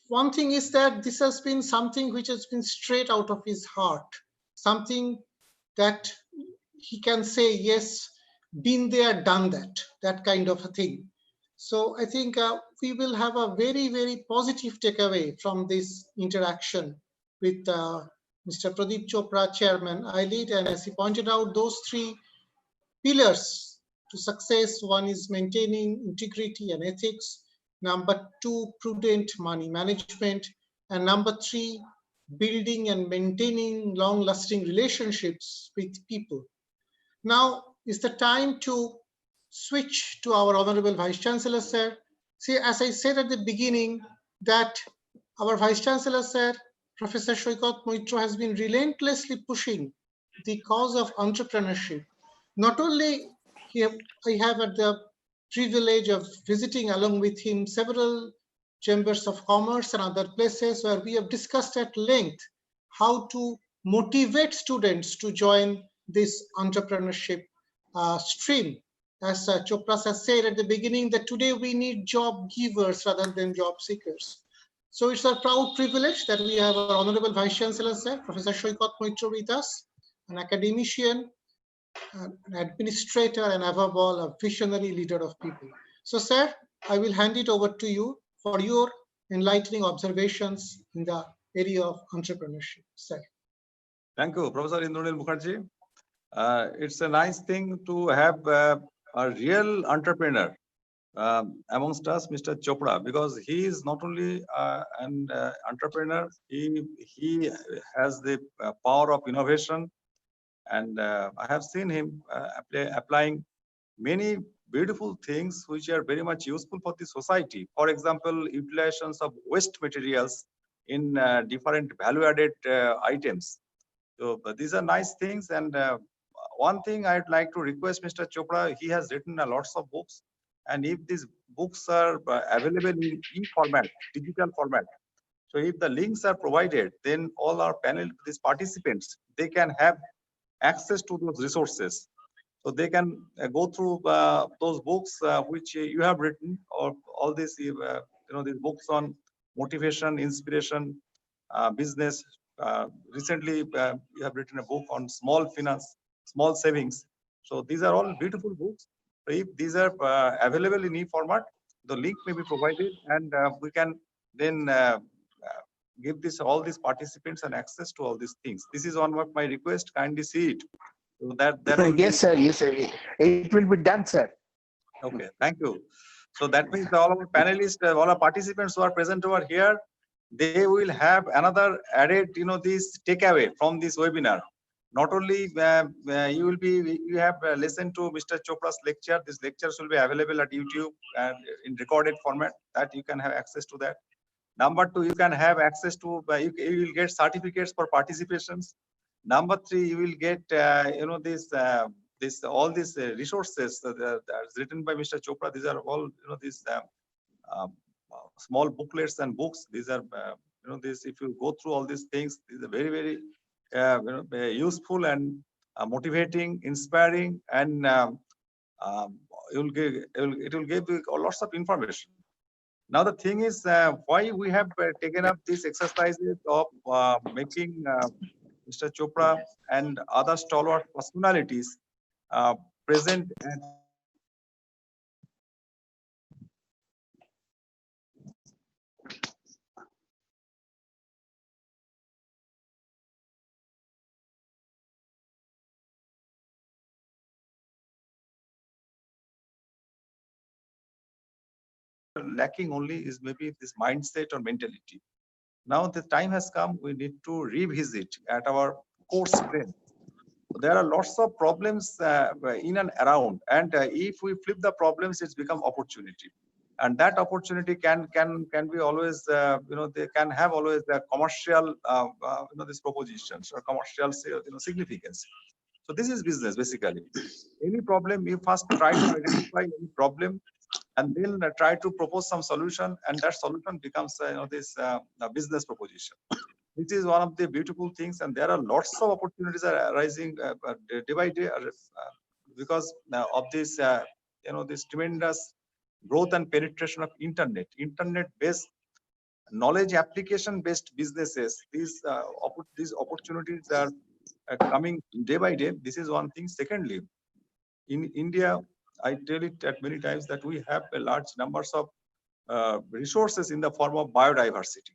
One thing is that this has been something which has been straight out of his heart, something that he can say, yes, been there, done that kind of a thing. So I think we will have a very, very positive takeaway from this interaction with Mr. Pradeep Chopra, Chairman, ILEAD, and as he pointed out, those three pillars to success. One is maintaining integrity and ethics. Number two, prudent money management. And number three, building and maintaining long-lasting relationships with people. Now is the time to switch to our Honorable Vice Chancellor, sir. See, as I said at the beginning, that our Vice Chancellor, sir, Professor Shoikat Moitra, has been relentlessly pushing the cause of entrepreneurship. Not only I have had the privilege of visiting along with him several chambers of commerce and other places where we have discussed at length how to motivate students to join this entrepreneurship stream. As Chopra has said at the beginning, that today we need job givers rather than job seekers. So it's a proud privilege that we have our Honorable Vice Chancellor, sir, Professor Shoikat Moitra with us, an academician, an administrator, and above all, a visionary leader of people. So, sir, I will hand it over to you for your enlightening observations in the area of entrepreneurship, sir. Thank you, Professor Indranil Mukherjee. It's a nice thing to have a real entrepreneur amongst us, Mr. Chopra, because he is not only an entrepreneur, he has the power of innovation, and I have seen him applying many beautiful things which are very much useful for the society. For example, utilizations of waste materials in different value-added items. So these are nice things. And one thing I'd like to request Mr. Chopra, he has written a lots of books. And if these books are available in e-format, digital format, so if the links are provided, then all our panel, these participants, they can have access to those resources. So they can go through those books which you have written, or all these, these books on motivation, inspiration, business. Recently, you have written a book on small finance, small savings. So these are all beautiful books. So if these are available in e-format, the link may be provided, and we can then give all these participants an access to all these things. This is one of my request. Kindly see it. So that yes, sir. Yes, sir. It will be done, sir. Okay, thank you. So that means all our panelists, all our participants who are present over here, they will have another added, this takeaway from this webinar. Not only you have listened to Mr. Chopra's lecture. These lectures will be available at YouTube and in recorded format, that you can have access to that. Number two, you can have access to, you will get certificates for participations. Number three, you will get, all these resources that are written by Mr. Chopra. These are all, these small booklets and books. These are, if you go through all these things, these are very, very, useful and motivating, inspiring, and it will give you lots of information. Now the thing is, why we have taken up these exercises of making Mr. Chopra and other stalwart personalities present and lacking only is maybe this mindset or mentality. Now the time has come, we need to revisit at our core strength. There are lots of problems in and around, and if we flip the problems, it's become opportunity, and that opportunity can be always, they can have always the commercial, these propositions or commercial, significance. So this is business basically. Any problem, you first try to identify any problem, and then try to propose some solution, and that solution becomes, this business proposition. This is one of the beautiful things, and there are lots of opportunities are arising day by day because of this, this tremendous growth and penetration of internet-based knowledge application-based businesses. These opportunities are coming day by day. This is one thing. Secondly, in India, I tell it at many times that we have a large numbers of resources in the form of biodiversity.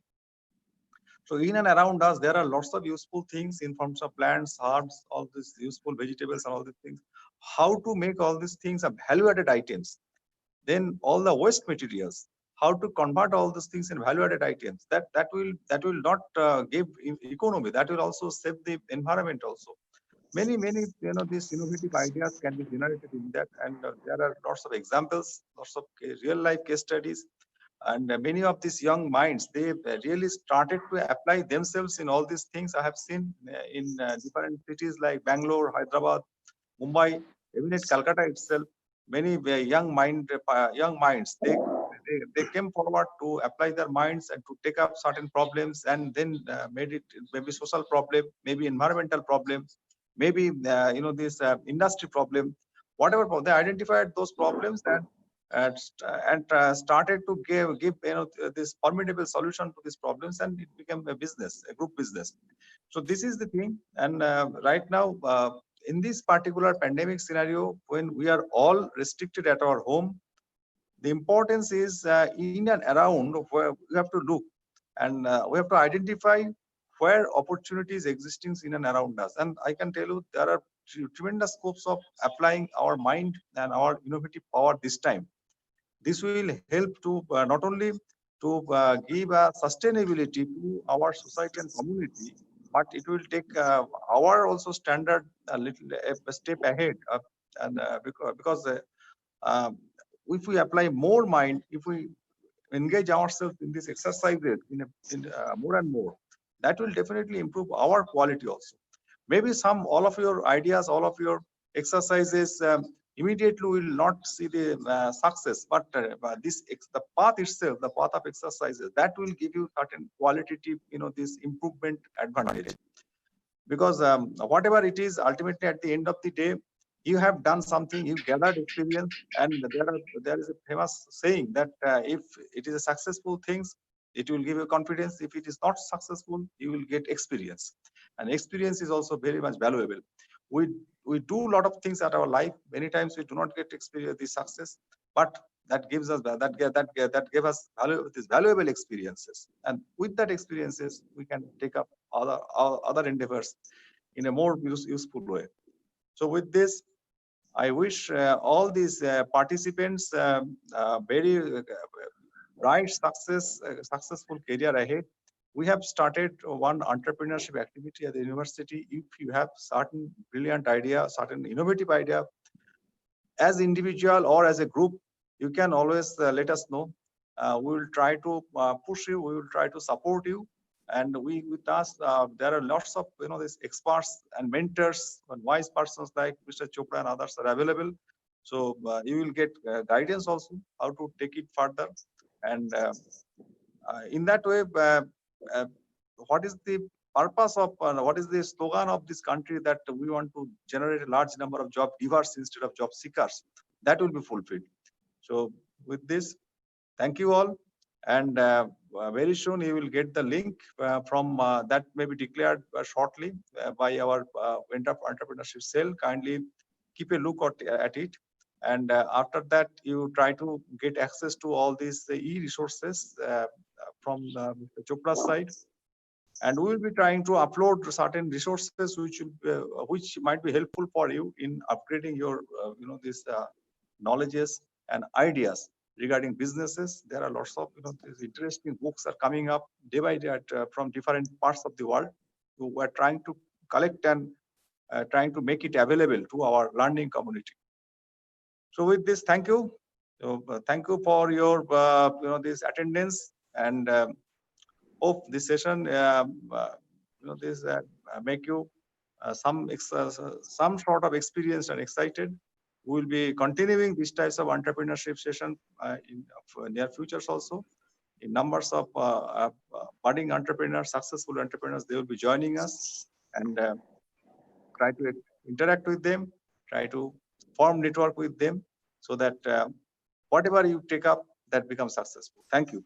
So in and around us, there are lots of useful things in forms of plants, herbs, all these useful vegetables and all these things. How to make all these things a value-added items? Then all the waste materials, how to convert all these things in value-added items. That will not give economy. That will also save the environment also. Many these innovative ideas can be generated in that, and there are lots of examples, lots of real life case studies, and many of these young minds, they really started to apply themselves in all these things. I have seen in different cities like Bangalore, Hyderabad, Mumbai, even at Calcutta itself, many young minds, they came forward to apply their minds and to take up certain problems, and then made it maybe social problem, maybe environmental problem, maybe this industry problem, whatever they identified those problems, and started to give this formidable solution to these problems, and it became a business, a group business. So this is the thing. And right now, in this particular pandemic scenario, when we are all restricted at our home, the importance is in and around where we have to look, and we have to identify where opportunities existing in and around us. And I can tell you, there are tremendous scopes of applying our mind and our innovative power this time. This will help to not only to give sustainability to our society and community, but it will take our also standard a step ahead. And because uh, if we apply more mind, if we engage ourselves in these exercises in more and more, that will definitely improve our quality also. Maybe all of your ideas, all of your exercises immediately will not see the success, but the path itself, the path of exercises, that will give you certain qualitative, this improvement advantage. Because whatever it is, ultimately at the end of the day, you have done something, you gathered experience, and there is a famous saying that if it is a successful things, it will give you confidence. If it is not successful, you will get experience, and experience is also very much valuable. We do a lot of things at our life. Many times we do not get experience the success, but that gives us that gave us these valuable experiences, and with that experiences we can take up other endeavors in a more useful way. So with this, I wish all these participants very bright successful career ahead. We have started one entrepreneurship activity at the university. If you have certain brilliant idea, certain innovative idea, as individual or as a group, you can always let us know. We will try to push you. We will try to support you. And with us, there are lots of these experts and mentors and wise persons like Mr. Chopra and others are available. So you will get guidance also how to take it further. And in that way, uh, what is the purpose of what is the slogan of this country, that we want to generate a large number of job givers instead of job seekers? That will be fulfilled. So with this, thank you all, and very soon you will get the link from that may be declared shortly by our entrepreneurship cell. Kindly keep a look at it, and after that you try to get access to all these e-resources from Mr. Chopra's side. And we will be trying to upload certain resources which might be helpful for you in upgrading your these knowledges and ideas regarding businesses. There are lots of these interesting books are coming up day by day from different parts of the world. We are trying to collect and trying to make it available to our learning community. So with this, thank you. So thank you for your this attendance, and hope this session this make you some sort of experience and excited. We will be continuing these types of entrepreneurship session in near futures also. In numbers of budding entrepreneurs, successful entrepreneurs, they will be joining us, and try to interact with them, try to form network with them, so that whatever you take up, that becomes successful. Thank you.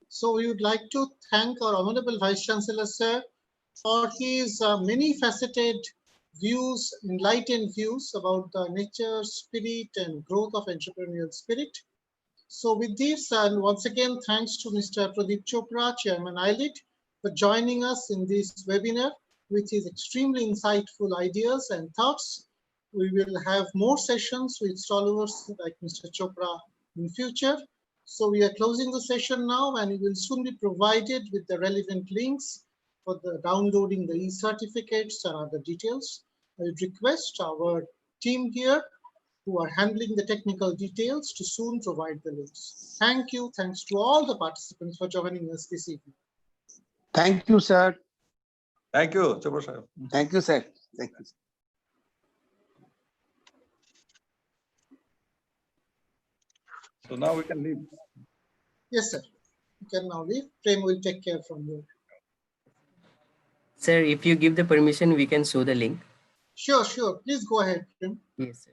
So we would like to thank our Honorable Vice Chancellor, sir, for his many-faceted views, enlightened views about the nature, spirit, and growth of entrepreneurial spirit. So with this, and once again, thanks to Mr. Pradeep Chopra, Chairman ILIT, for joining us in this webinar with his extremely insightful ideas and thoughts. We will have more sessions with stalwarts like Mr. Chopra in future. So we are closing the session now, and you will soon be provided with the relevant links for the downloading the e-certificates and other details. I would request our team here who are handling the technical details to soon provide the links. Thank you. Thanks to all the participants for joining us this evening. Thank you, sir. Thank you, Chopra sir. Thank you, sir. Thank you. So now we can leave. Yes, sir. You can now leave. Prem will take care from here. Sir, if you give the permission, we can show the link. Sure, sure. Please go ahead, Prem. Yes, sir.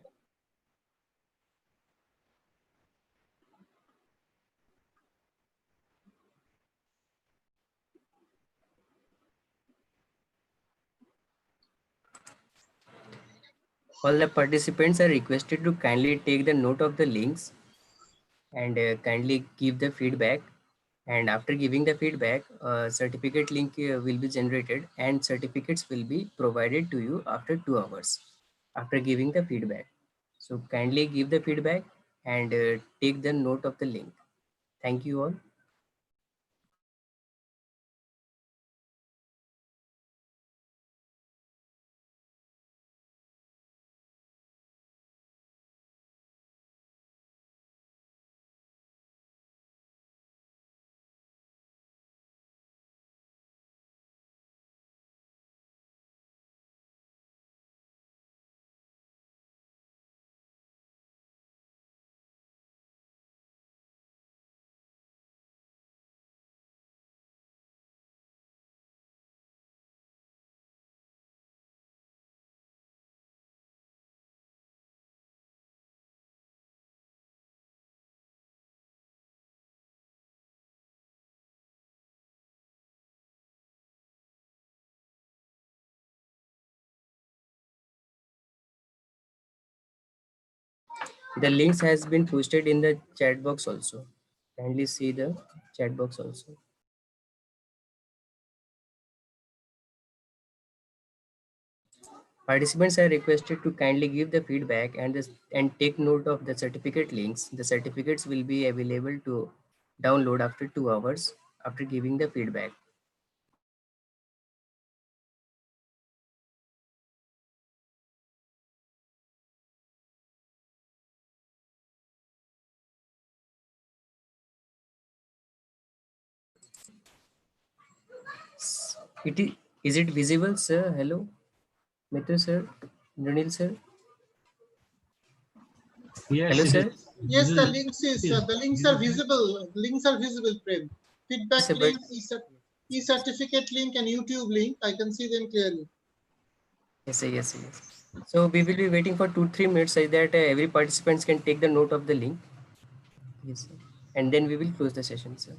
All the participants are requested to kindly take the note of the links and kindly give the feedback. And after giving the feedback, a certificate link will be generated and certificates will be provided to you after 2 hours after giving the feedback. So kindly give the feedback and take the note of the link. Thank you all. The links has been posted in the chat box also. Kindly see the chat box also. Participants are requested to kindly give the feedback and take note of the certificate links. The certificates will be available to download after 2 hours after giving the feedback. Is it visible, sir? Hello, Mithun sir, Daniel sir. Yes, Hello, it is. sir. Yes, This the is- links is is- the links are visible. Links are visible, Prem. Feedback Sir, but link, e-certificate link, and YouTube link. I can see them clearly. yes, sir, yes, sir, yes. So we will be waiting for 2-3 minutes so that every participants can take the note of the link. Yes, sir. And then we will close the session, sir.